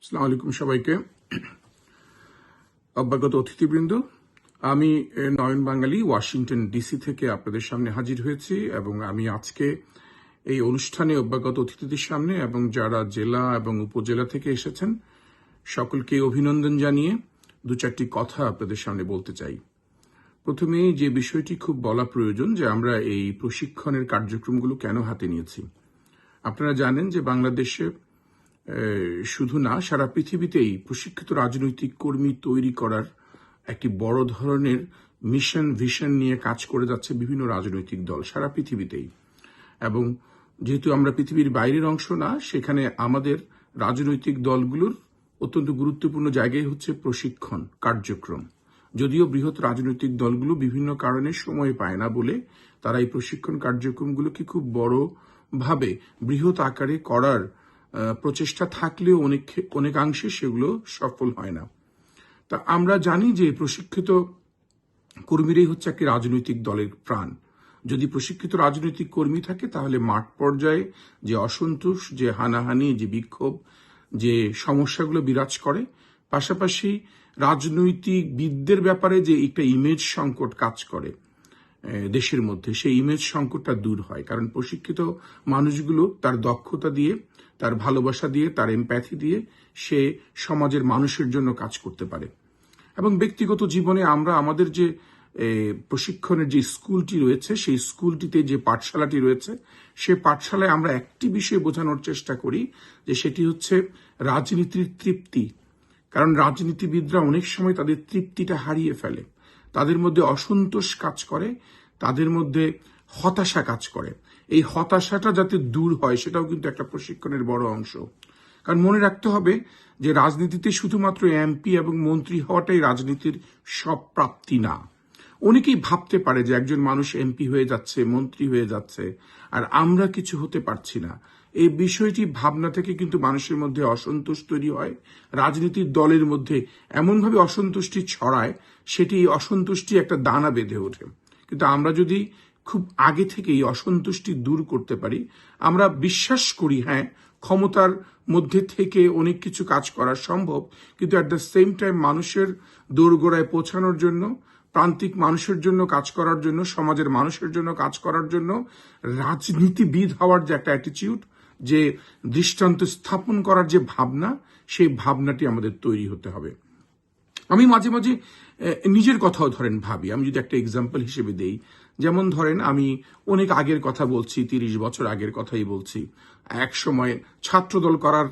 আসসালামু আলাইকুম সবাইকে। অভ্যাগত অতিথিবৃন্দ, আমি নয়ন বাঙালি ওয়াশিংটন ডিসি থেকে আপনাদের সামনে হাজির হয়েছি এবং আমি আজকে এই অনুষ্ঠানে অভ্যাগত অতিথিদের সামনে এবং যারা জেলা এবং উপজেলা থেকে এসেছেন সকলকে অভিনন্দন জানিয়ে দু চারটি কথা আপনাদের সামনে বলতে চাই। প্রথমে যে বিষয়টি খুব বলা প্রয়োজন যে আমরা এই প্রশিক্ষণের কার্যক্রমগুলো কেন হাতে নিয়েছি। আপনারা জানেন যে বাংলাদেশে শুধু না, সারা পৃথিবীতেই প্রশিক্ষিত রাজনৈতিক কর্মী তৈরি করার একটি বড় ধরনের মিশন ভিশন নিয়ে কাজ করে যাচ্ছে বিভিন্ন রাজনৈতিক দল সারা পৃথিবীতেই। এবং যেহেতু আমরা পৃথিবীর বাইরের অংশ না, সেখানে আমাদের রাজনৈতিক দলগুলোর অত্যন্ত গুরুত্বপূর্ণ জায়গায় হচ্ছে প্রশিক্ষণ কার্যক্রম। যদিও বৃহৎ রাজনৈতিক দলগুলো বিভিন্ন কারণে সময় পায় না বলে তারা এই প্রশিক্ষণ কার্যক্রমগুলোকে খুব বড়ভাবে বৃহৎ আকারে করার প্রচেষ্টা থাকলেও অনেকাংশে সেগুলো সফল হয় না। তা আমরা জানি যে প্রশিক্ষিত কর্মীরাই হচ্ছে একটি রাজনৈতিক দলের প্রাণ। যদি প্রশিক্ষিত রাজনৈতিক কর্মী থাকে তাহলে মাঠ পর্যায়ে যে অসন্তোষ, যে হানাহানি, যে বিক্ষোভ, যে সমস্যাগুলো বিরাজ করে, পাশাপাশি রাজনৈতিকবিদদের ব্যাপারে যে একটা ইমেজ সংকট কাজ করে দেশের মধ্যে, সেই ইমেজ সংকটটা দূর হয়। কারণ প্রশিক্ষিত মানুষগুলো তার দক্ষতা দিয়ে, তার ভালোবাসা দিয়ে, তার এমপ্যাথি দিয়ে সে সমাজের মানুষের জন্য কাজ করতে পারে। এবং ব্যক্তিগত জীবনে আমরা আমাদের যে প্রশিক্ষণের যে স্কুলটি রয়েছে, সেই স্কুলটিতে যে পাঠশালাটি রয়েছে, সে পাঠশালায় আমরা একটি বিষয় বোঝানোর চেষ্টা করি যে সেটি হচ্ছে রাজনীতির তৃপ্তি। কারণ রাজনীতিবিদরা অনেক সময় তাদের তৃপ্তিটা হারিয়ে ফেলে, তাদের মধ্যে অসন্তোষ কাজ করে, তাদের মধ্যে হতাশা কাজ করে। এই হতাশাটা যাতে দূর হয় সেটাও কিন্তু একটা প্রশিক্ষণের বড় অংশ। কারণ মনে রাখতে হবে যে রাজনীতিতে শুধুমাত্র এমপি এবং মন্ত্রী হওয়াটাই রাজনীতির সব প্রাপ্তি না। অনেকেই ভাবতে পারে যে একজন মানুষ এমপি হয়ে যাচ্ছে, মন্ত্রী হয়ে যাচ্ছে, আর আমরা কিছু হতে পারছি না। এই বিষয়টি ভাবনা থেকে কিন্তু মানুষের মধ্যে অসন্তোষ তৈরি হয়, রাজনীতির দলের মধ্যে এমনভাবে অসন্তুষ্টি ছড়ায়, সেটি অসন্তুষ্টি একটা দানা বেঁধে ওঠে। কিন্তু আমরা যদি খুব আগে থেকে এই অসন্তুষ্টি দূর করতে পারি, আমরা বিশ্বাস করি হ্যাঁ, ক্ষমতার মধ্যে থেকে অনেক কিছু কাজ করা সম্ভব, কিন্তু অ্যাট দ্য সেম টাইম মানুষের দোরগোড়ায় পৌঁছানোর জন্য, প্রান্তিক মানুষের জন্য কাজ করার জন্য, সমাজের মানুষের জন্য কাজ করার জন্য রাজনীতিবিদ হওয়ার যে একটা অ্যাটিটিউড, যে দৃষ্টান্ত স্থাপন করার যে ভাবনা, সেই ভাবনাটি আমাদের তৈরি হতে হবে। আমি মাঝে মাঝে নিজের কথাও ধরেন ভাবি। আমি যদি একটা এক্সাম্পল হিসেবে দেই, যেমন ধরেন আমি অনেক আগের কথা বলছি, 30 বছর আগের কথাই বলছি। এক সময় ছাত্রদল করার